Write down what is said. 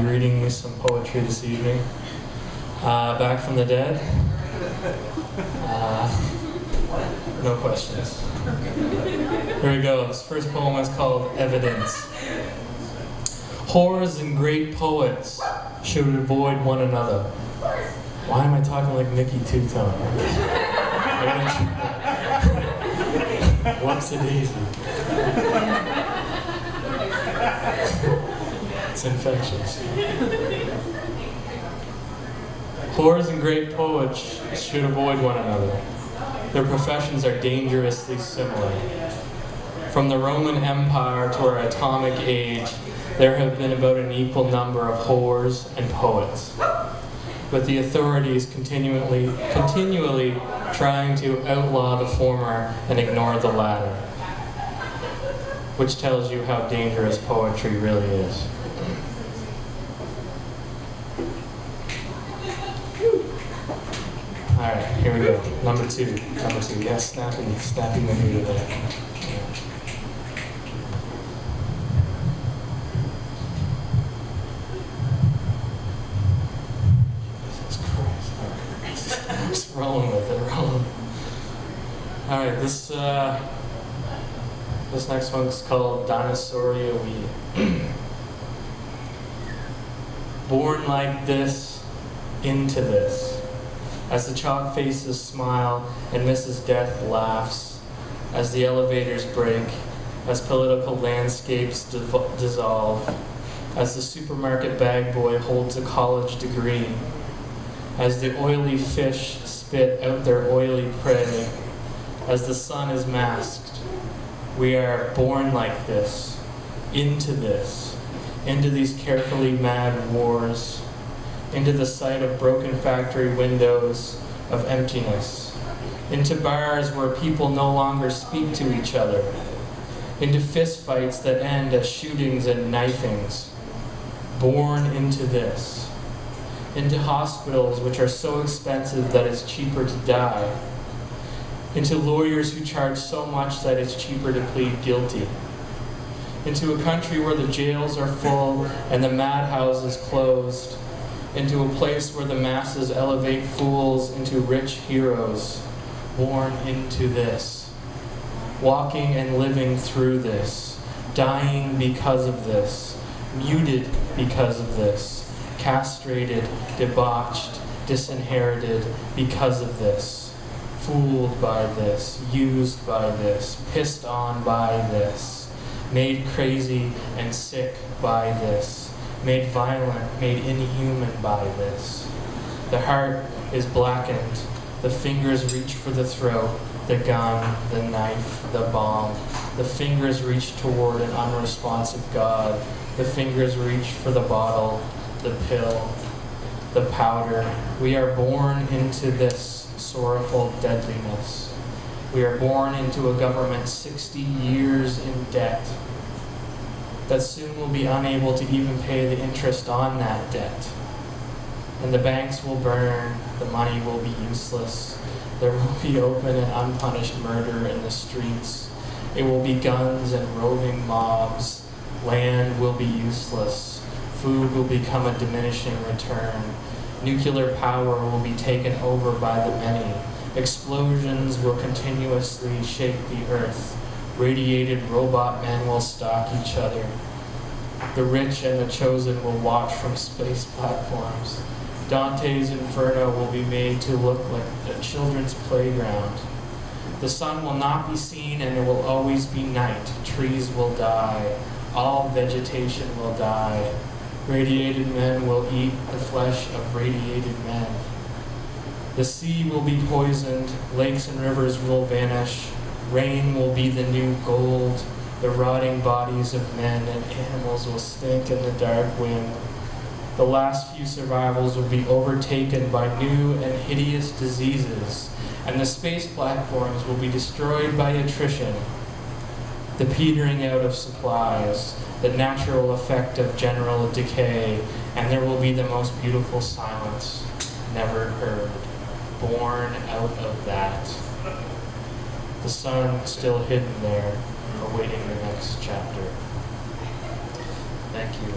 reading some poetry this evening. Back from the dead. No questions. Here we go. This first poem is called Evidence. Whores and great poets should avoid one another. Why am I talking like Mickey Two-Tone? Whoops-a-daisy. It's infectious. Whores and great poets should avoid one another. Their professions are dangerously similar. From the Roman Empire to our atomic age, there have been about an equal number of whores and poets, with the authorities continually trying to outlaw the former and ignore the latter, which tells you how dangerous poetry really is. Alright, here we go. Number two. Yes, snappy maneuver there. Jesus Christ. Alright. Just rolling with it, Alright, this next one's called Dinosauria. Born like this, into this. As the chalk faces smile and Mrs. Death laughs, as the elevators break, as political landscapes dissolve, as the supermarket bag boy holds a college degree, as the oily fish spit out their oily prey, as the sun is masked, we are born like this, into these carefully mad wars, into the sight of broken factory windows, of emptiness, into bars where people no longer speak to each other, into fistfights that end as shootings and knifings, born into this, into hospitals which are so expensive that it's cheaper to die, into lawyers who charge so much that it's cheaper to plead guilty, into a country where the jails are full and the madhouses closed, into a place where the masses elevate fools into rich heroes, born into this, walking and living through this, dying because of this, muted because of this, castrated, debauched, disinherited because of this, fooled by this, used by this, pissed on by this, made crazy and sick by this, made violent, made inhuman by this. The heart is blackened, the fingers reach for the throat, the gun, the knife, the bomb. The fingers reach toward an unresponsive God. The fingers reach for the bottle, the pill, the powder. We are born into this sorrowful deadliness. We are born into a government 60 years in debt, that soon will be unable to even pay the interest on that debt. And the banks will burn, the money will be useless, there will be open and unpunished murder in the streets, it will be guns and roving mobs, land will be useless, food will become a diminishing return, nuclear power will be taken over by the many, explosions will continuously shake the earth, radiated robot men will stalk each other. The rich and the chosen will watch from space platforms. Dante's Inferno will be made to look like a children's playground. The sun will not be seen and it will always be night. Trees will die. All vegetation will die. Radiated men will eat the flesh of radiated men. The sea will be poisoned. Lakes and rivers will vanish. Rain will be the new gold, the rotting bodies of men and animals will stink in the dark wind. The last few survivals will be overtaken by new and hideous diseases, and the space platforms will be destroyed by attrition, the petering out of supplies, the natural effect of general decay, and there will be the most beautiful silence never heard, born out of that. The sun still hidden there, awaiting the next chapter. Thank you.